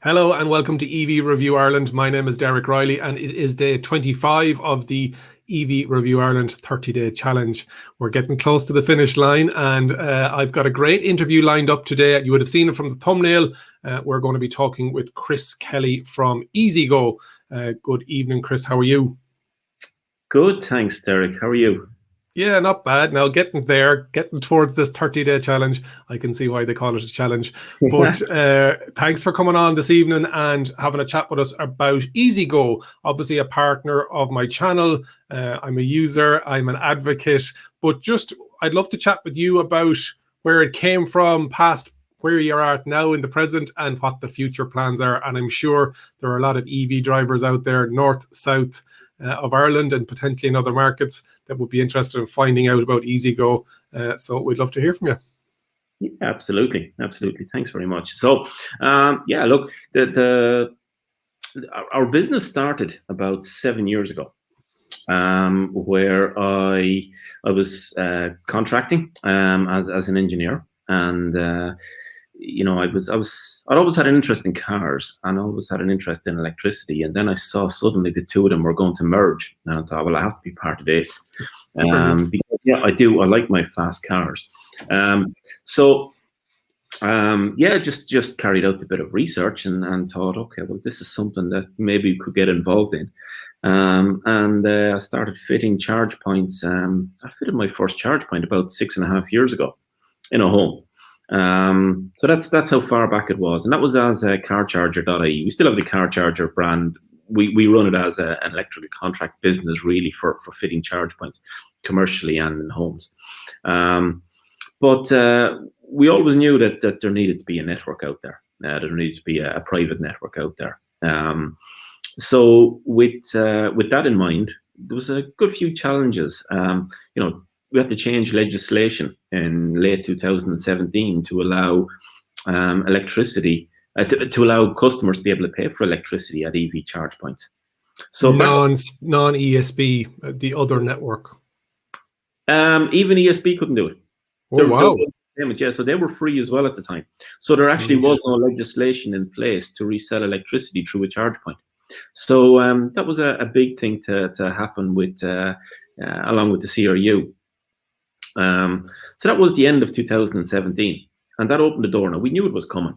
Hello and welcome to EV Review Ireland. My name is Derek Riley and it is day 25 of the EV Review Ireland 30-day challenge. We're getting close to the finish line and I've got a great interview lined up today. You would have seen it from the thumbnail. We're going to be talking with Chris Kelly from EasyGo. Good evening, Chris. How are you? Good, thanks, Derek. How are you? Yeah, not bad. Now getting towards this 30-day challenge. I can see why they call it a challenge. But thanks for coming on this evening and having a chat with us about EasyGo, obviously a partner of my channel. I'm a user, I'm an advocate, but I'd love to chat with you about where it came from, past where you're at now in the present, and what the future plans are. And I'm sure there are a lot of EV drivers out there, north, south of Ireland and potentially in other markets that would be interested in finding out about EasyGo. So we'd love to hear from you. Yeah, absolutely. Thanks very much. So, look, our business started about 7 years ago, where I was contracting as an engineer, and I'd always had an interest in cars and always had an interest in electricity. And then I saw suddenly the two of them were going to merge. And I thought, well, I have to be part of this. Because, I do. I like my fast cars. Just carried out a bit of research and thought, okay, well, this is something that maybe we could get involved in. I started fitting charge points. I fitted my first charge point about 6.5 years ago in a home. So that's how far back it was, and that was as carcharger.ie. We still have the Car Charger brand. We run it as an electrical contract business, really, for fitting charge points commercially and in homes. But we always knew that there needed to be a network out there. There needed to be a private network out there. So with that in mind, there was a good few challenges. We had to change legislation in late 2017 to allow electricity, to allow customers to be able to pay for electricity at EV charge points. So non-ESB, the other network. Even ESB couldn't do it. Wow. Yeah, so they were free as well at the time. So there actually was no legislation in place to resell electricity through a charge point. So that was a big thing to happen with, along with the CRU. So that was the end of 2017, and that opened the door. Now we knew it was coming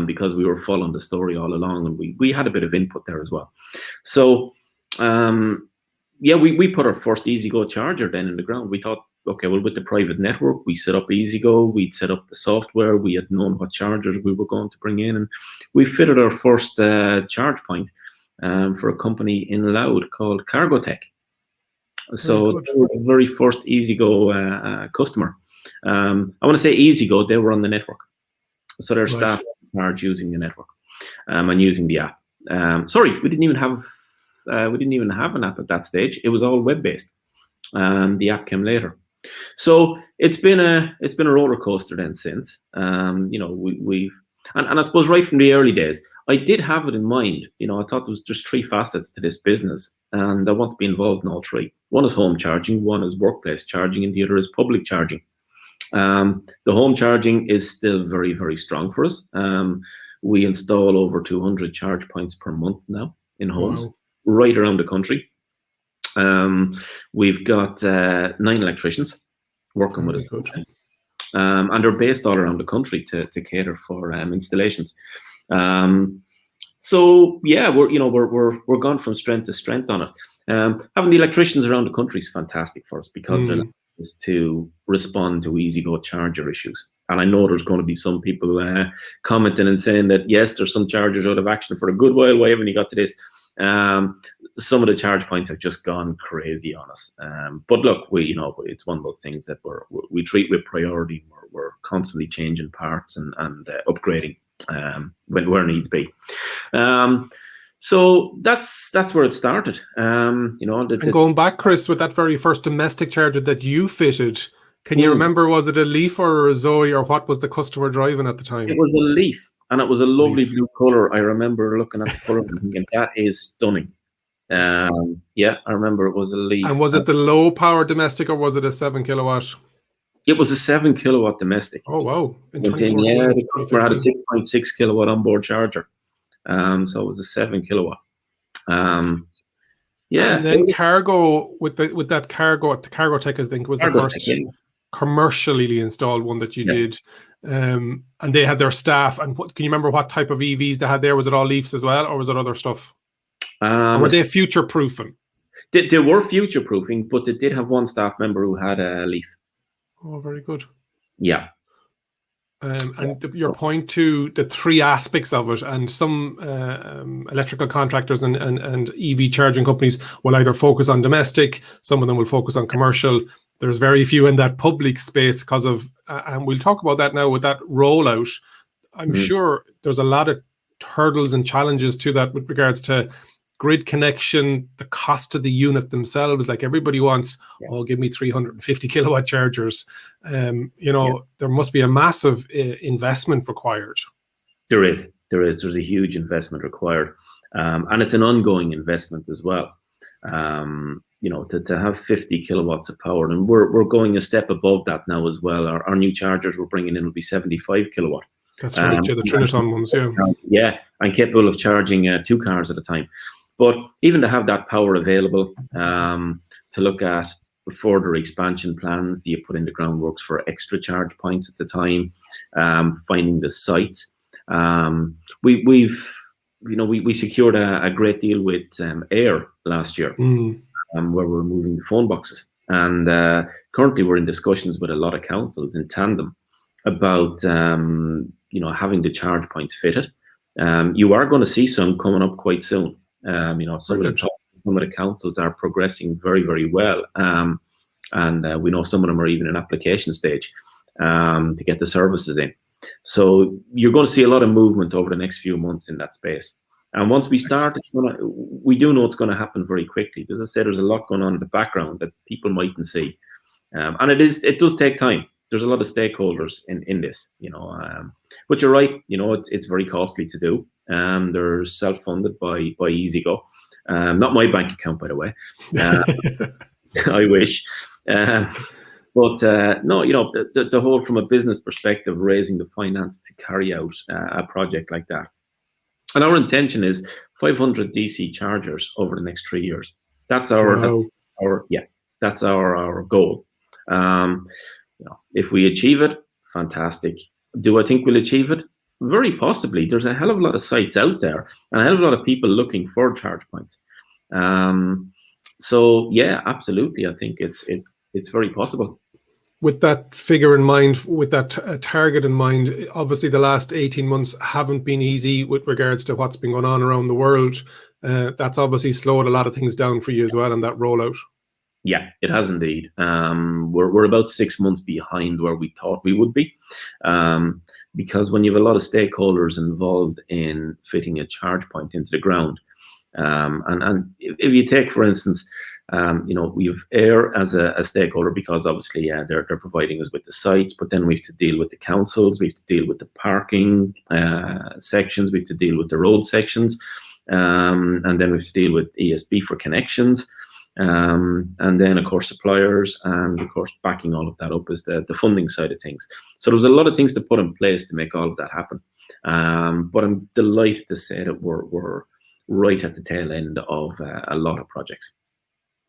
because we were following the story all along, and we had a bit of input there as well. So we put our first EasyGo charger then in the ground. We thought, okay, well, with the private network, we set up EasyGo, we'd set up the software, we had known what chargers we were going to bring in, and we fitted our first charge point for a company in Louth called Cargotech. So they were the very first EasyGo customer. I want to say EasyGo, they were on the network. So their staff were using the network and using the app. We didn't even have an app at that stage. It was all web-based. The app came later. So it's been a roller coaster then since. And I suppose right from the early days, I did have it in mind. I thought there was just three facets to this business, and I want to be involved in all three. One is home charging, one is workplace charging, and the other is public charging. The home charging is still very, very strong for us. We install over 200 charge points per month now in homes right around the country. We've got 9 electricians working with us. And they're based all around the country to cater for installations. We're gone from strength to strength on it. Having the electricians around the country is fantastic for us because they're to respond to EasyGo charger issues. And I know there's going to be some people commenting and saying that yes, there's some chargers out of action for a good while. Why haven't you got to this? Some of the charge points have just gone crazy on us. But look, it's one of those things that we treat with priority. We're constantly changing parts and upgrading where needs be. So that's where it started. And going back, Chris, with that very first domestic charger that you fitted, can you remember, was it a Leaf or a Zoe, or what was the customer driving at the time? It was a Leaf. And it was a lovely blue color. I remember looking at the color and thinking, that is stunning. I remember it was a Leaf. And was it the low power domestic or was it a 7 kilowatt? It was a 7 kilowatt domestic. Oh, wow. The customer had a 6.6 kilowatt onboard charger. So it was a 7 kilowatt. And then cargo with that cargo tech, I think, was the first commercially installed one that you did. And they had their staff. And can you remember what type of EVs they had there? Was it all Leafs as well, or was it other stuff? Or were they future proofing? They were future proofing, but they did have one staff member who had a Leaf. Oh, very good. Yeah. And your point to the three aspects of it, and some electrical contractors and EV charging companies will either focus on domestic, some of them will focus on commercial. There's very few in that public space because of, and we'll talk about that now with that rollout. I'm sure there's a lot of hurdles and challenges to that with regards to grid connection, the cost of the unit themselves. Like everybody wants, oh, give me 350 kilowatt chargers. There must be a massive investment required. There's a huge investment required. And it's an ongoing investment as well. To have 50 kilowatts of power, and we're going a step above that now as well. Our new chargers we're bringing in will be 75 kilowatt. That's right, the Triniton ones, and capable of charging 2 cars at a time. But even to have that power available, to look at further expansion plans, do you put in the groundworks for extra charge points at the time, finding the sites. We secured a great deal with Air last year, where we're moving the phone boxes. And currently we're in discussions with a lot of councils in tandem about having the charge points fitted. You are going to see some coming up quite soon. Some of the councils are progressing very, very well. And we know some of them are even in application stage to get the services in. So you're going to see a lot of movement over the next few months in that space. And once we start, we do know it's going to happen very quickly. As I said, there's a lot going on in the background that people mightn't see. And it does take time. There's a lot of stakeholders in this, but you're right. It's very costly to do. They're self-funded by EasyGo. Not my bank account, by the way. I wish. But no, the whole, from a business perspective, raising the finance to carry out a project like that. And our intention is 500 DC chargers over the next 3 years. That's our goal. If we achieve it, fantastic. Do I think we'll achieve it? Very possibly. There's a hell of a lot of sites out there and a hell of a lot of people looking for charge points. So yeah, absolutely. I think it's very possible. With that figure in mind, with that target in mind, obviously the last 18 months haven't been easy with regards to what's been going on around the world. That's obviously slowed a lot of things down for you as well in that rollout. Yeah, it has indeed. We're about 6 months behind where we thought we would be, because when you have a lot of stakeholders involved in fitting a charge point into the ground, and if you take, for instance, we have Air as a stakeholder, because obviously they're providing us with the sites, but then we have to deal with the councils, we have to deal with the parking sections, we have to deal with the road sections, and then we have to deal with ESB for connections. And then, of course, suppliers, and of course, backing all of that up is the funding side of things. So there's a lot of things to put in place to make all of that happen. But I'm delighted to say that we're right at the tail end of a lot of projects.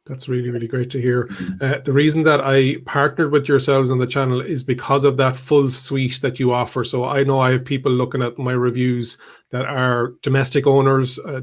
That's really, really great to hear. The reason that I partnered with yourselves on the channel is because of that full suite that you offer. So I know I have people looking at my reviews that are domestic owners, are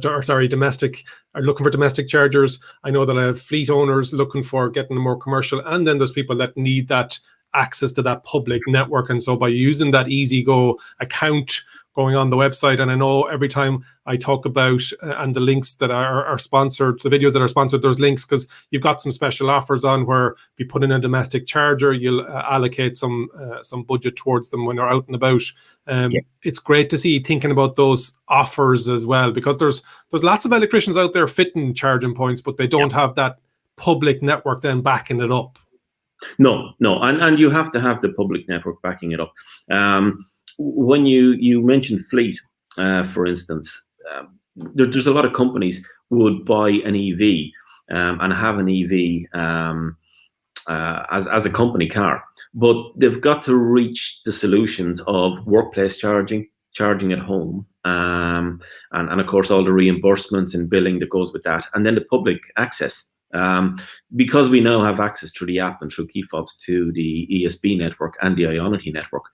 looking for domestic chargers. I know that I have fleet owners looking for getting more commercial. And then there's people that need that access to that public network. And so by using that EasyGo account, going on the website, and I know every time I talk about and the links that are sponsored, the videos that are sponsored, there's links because you've got some special offers on where if you put in a domestic charger, you'll allocate some budget towards them when they're out and about. It's great to see you thinking about those offers as well, because there's lots of electricians out there fitting charging points, but they don't have that public network then backing it up. No, and you have to have the public network backing it up. When you mentioned fleet, for instance, there's a lot of companies who would buy an EV and have an EV as a company car, but they've got to reach the solutions of workplace charging at home, and of course all the reimbursements and billing that goes with that, and then the public access. Because we now have access through the app and through key fobs to the ESB network and the Ionity network,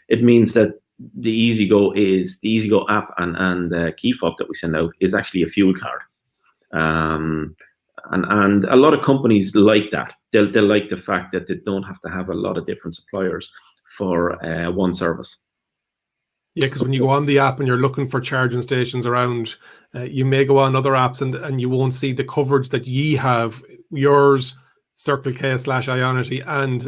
it means that the EasyGo app and the key fob that we send out is actually a fuel card. And a lot of companies like that. They like the fact that they don't have to have a lot of different suppliers for one service. Yeah, because when you go on the app and you're looking for charging stations around, you may go on other apps and you won't see the coverage that ye have, yours, Circle K / Ionity, and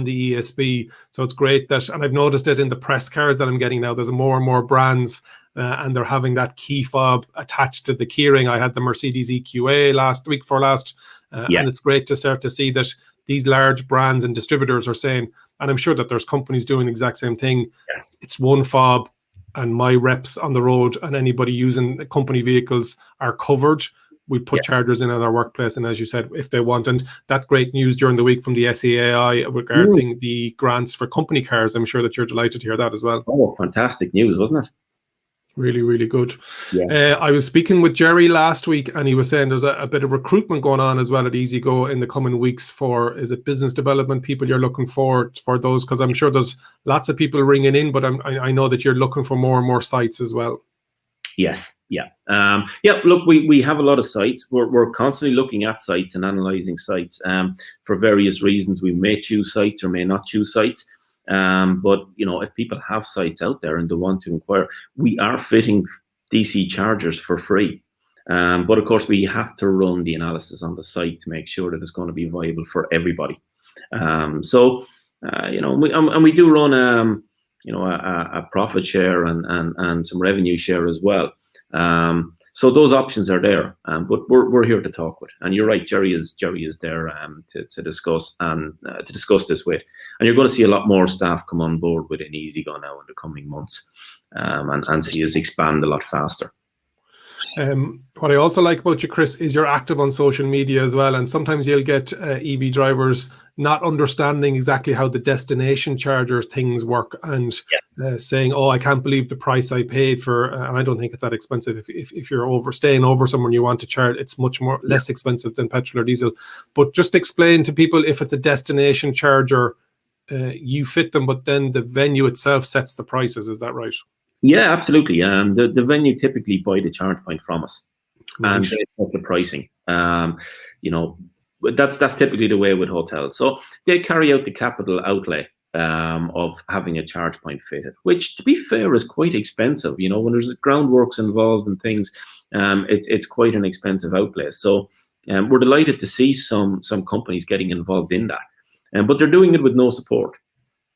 the ESB. So it's great that, and I've noticed it in the press cars that I'm getting now, there's more and more brands and they're having that key fob attached to the keyring. I had the Mercedes EQA week before last, and it's great to start to see that these large brands and distributors are saying, and I'm sure that there's companies doing the exact same thing. Yes. It's one fob, and my reps on the road and anybody using company vehicles are covered. We put chargers in at our workplace, and as you said, if they want, and that great news during the week from the SEAI regarding the grants for company cars, I'm sure that you're delighted to hear that as well. Oh, fantastic news, wasn't it? Really, really good. I was speaking with Jerry last week, and he was saying there's a bit of recruitment going on as well at EasyGo in the coming weeks for, is it business development people you're looking for those? Because I'm sure there's lots of people ringing in, but I know that you're looking for more and more sites as well. Yes. Look, we have a lot of sites. We're constantly looking at sites and analyzing sites for various reasons. We may choose sites or may not choose sites. But if people have sites out there and they want to inquire, we are fitting DC chargers for free. But of course, we have to run the analysis on the site to make sure that it's going to be viable for everybody. We do run a profit share and some revenue share as well. So those options are there, but we're here to talk with. And you're right, Jerry is there to discuss this with. And you're going to see a lot more staff come on board within EasyGo now in the coming months, and see us expand a lot faster. What I also like about you, Chris, is you're active on social media as well. And sometimes you'll get EV drivers not understanding exactly how the destination charger things work and saying, oh, I can't believe the price I paid for, and I don't think it's that expensive. If you're staying over somewhere and you want to charge, it's much less expensive than petrol or diesel. But just explain to people, if it's a destination charger, you fit them, but then the venue itself sets the prices. Is that right? Yeah, absolutely. The venue typically buy the charge point from us, and they set the pricing. That's typically the way with hotels. So they carry out the capital outlay of having a charge point fitted, which, to be fair, is quite expensive. When there's groundworks involved and things, it's quite an expensive outlay. So we're delighted to see some companies getting involved in that, but they're doing it with no support.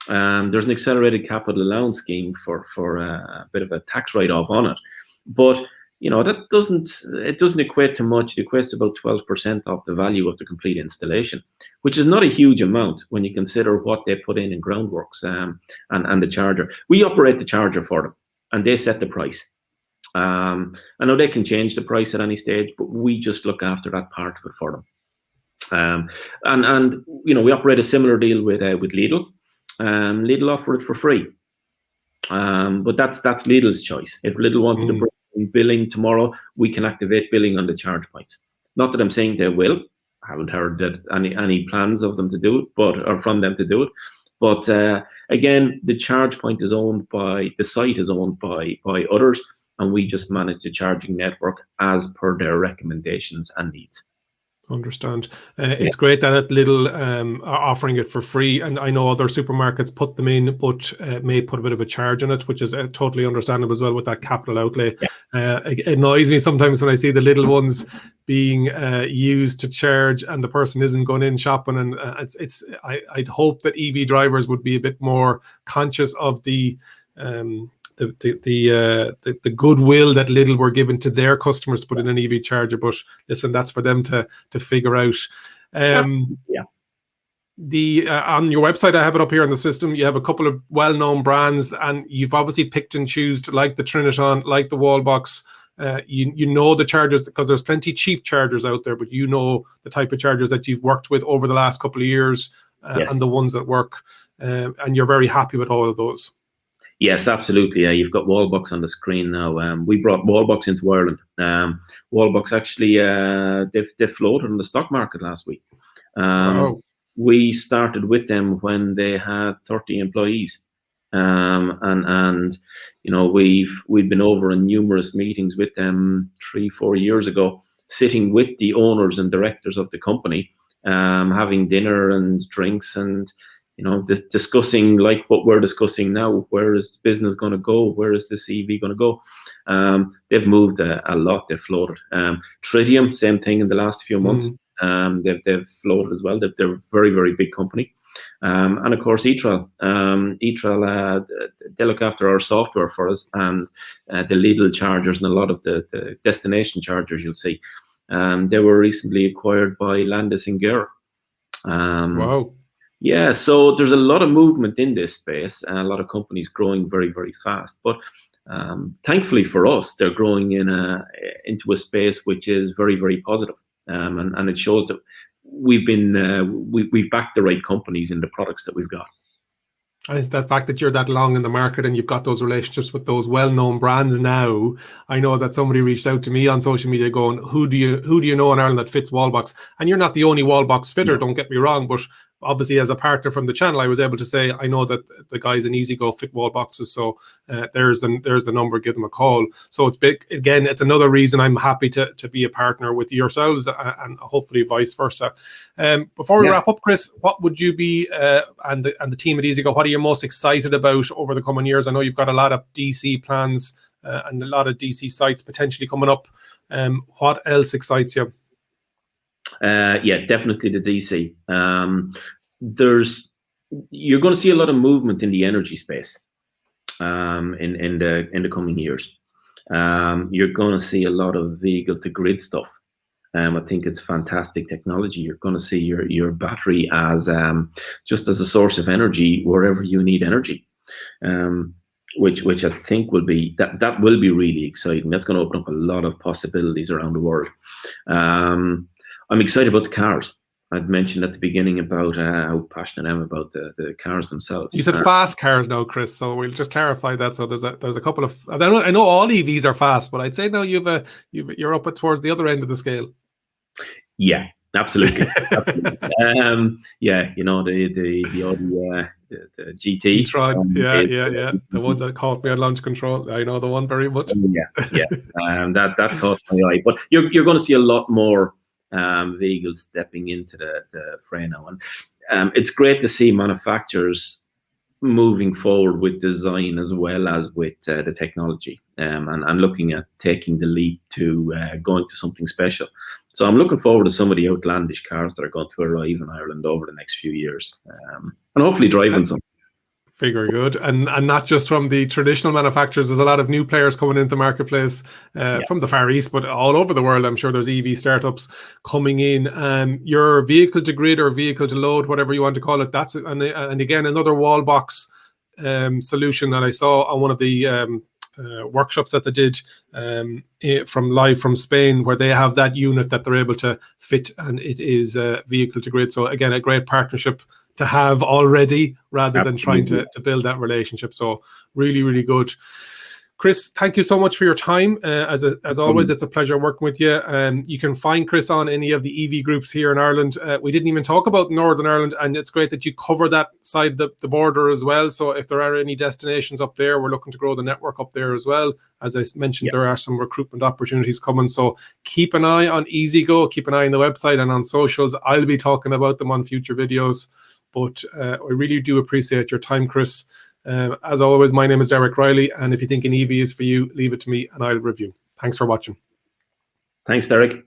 There's an accelerated capital allowance scheme for a bit of a tax write-off on it, but that doesn't equate to much. It equates to about 12% of the value of the complete installation, which is not a huge amount when you consider what they put in groundworks and the charger. We operate the charger for them, and they set the price. I know they can change the price at any stage, but we just look after that part of it for them. We operate a similar deal with Lidl. Lidl offer it for free, but that's Lidl's choice. If Lidl wanted to bring billing tomorrow, we can activate billing on the charge points. Not that I'm saying they will. I haven't heard that any plans of them to do it, or from them to do it. But again, the charge point is owned by the site, is owned by others, and we just manage the charging network as per their recommendations and needs. Understand. It's great that Lidl are offering it for free, and I know other supermarkets put them in, but may put a bit of a charge on it, which is totally understandable as well with that capital outlay. It annoys me sometimes when I see the little ones being used to charge and the person isn't going in shopping, and I'd hope that EV drivers would be a bit more conscious of the goodwill that Lidl were given to their customers to put in an EV charger. But listen, that's for them to figure out. On your website, I have it up here on the system. You have a couple of well-known brands, and you've obviously picked and chosen, like the Triniton, like the Wallbox. You know the chargers, because there's plenty cheap chargers out there, but you know the type of chargers that you've worked with over the last couple of years, and the ones that work, and you're very happy with all of those. Yes, absolutely. You've got Wallbox on the screen now. We brought Wallbox into Ireland. Wallbox actually they floated on the stock market last week. Wow. We started with them when they had 30 employees, and we've been over in numerous meetings with them 3-4 years ago, sitting with the owners and directors of the company, having dinner and drinks and discussing like what we're discussing now. Where is business going to go? Where is this EV going to go? They've moved a lot. They've floated. Tritium, same thing in the last few months. They've floated as well. They're a very, very big company. And of course, Etral. They look after our software for us, and the Lidl chargers and a lot of the destination chargers you'll see. They were recently acquired by Landis+Gyr. Wow. Yeah, so there's a lot of movement in this space, and a lot of companies growing very, very fast. But thankfully for us, they're growing into a space which is very, very positive, and it shows that we've backed the right companies in the products that we've got. And it's the fact that you're that long in the market and you've got those relationships with those well-known brands now. I know that somebody reached out to me on social media going, who do you know in Ireland that fits Wallbox? And you're not the only Wallbox fitter, don't get me wrong, but obviously as a partner from the channel, I was able to say, I know that the guys in EasyGo fit Wallboxes, so there's the number, give them a call. So it's big. Again, it's another reason I'm happy to be a partner with yourselves, and hopefully vice versa. Before we wrap up, Chris, what would you be, and the team at EasyGo, what are you most excited about over the coming years? I know you've got a lot of DC plans and a lot of DC sites potentially coming up. What else excites you? Yeah, definitely the DC. You're going to see a lot of movement in the energy space in the coming years. You're going to see a lot of vehicle to grid stuff. I think it's fantastic technology. You're going to see your battery as just as a source of energy wherever you need energy, which I think will be that will be really exciting. That's going to open up a lot of possibilities around the world. I'm excited about the cars. I'd mentioned at the beginning about how passionate I am about the cars themselves. You said fast cars now, Chris, so we'll just clarify that. So there's a couple of, I know all EVs are fast, but I'd say now you're up towards the other end of the scale. Yeah, absolutely. Yeah, the Audi the GT. E-tron, yeah. The one that caught me on launch control. I know the one very much. Yeah. That caught my eye. But you're going to see a lot more vehicles stepping into the fray now, and it's great to see manufacturers moving forward with design as well as with the technology, and looking at taking the leap to going to something special. So I'm looking forward to some of the outlandish cars that are going to arrive in Ireland over the next few years, and hopefully driving some. Very good, and not just from the traditional manufacturers. There's a lot of new players coming into the marketplace from the Far East, but all over the world. I'm sure there's EV startups coming in. Your vehicle to grid or vehicle to load, whatever you want to call it, that's and again another Wallbox solution that I saw on one of the workshops that they did from Spain, where they have that unit that they're able to fit, and it is vehicle to grid. So again, a great partnership to have already, rather than trying to build that relationship. So really, really good. Chris, thank you so much for your time. As always, it's a pleasure working with you. You can find Chris on any of the EV groups here in Ireland. We didn't even talk about Northern Ireland, and it's great that you cover that side of the border as well. So if there are any destinations up there, we're looking to grow the network up there as well. As I mentioned, there are some recruitment opportunities coming. So keep an eye on EasyGo, keep an eye on the website and on socials. I'll be talking about them on future videos. But I really do appreciate your time, Chris. As always, my name is Derek Riley, and if you think an EV is for you, leave it to me and I'll review. Thanks for watching. Thanks, Derek.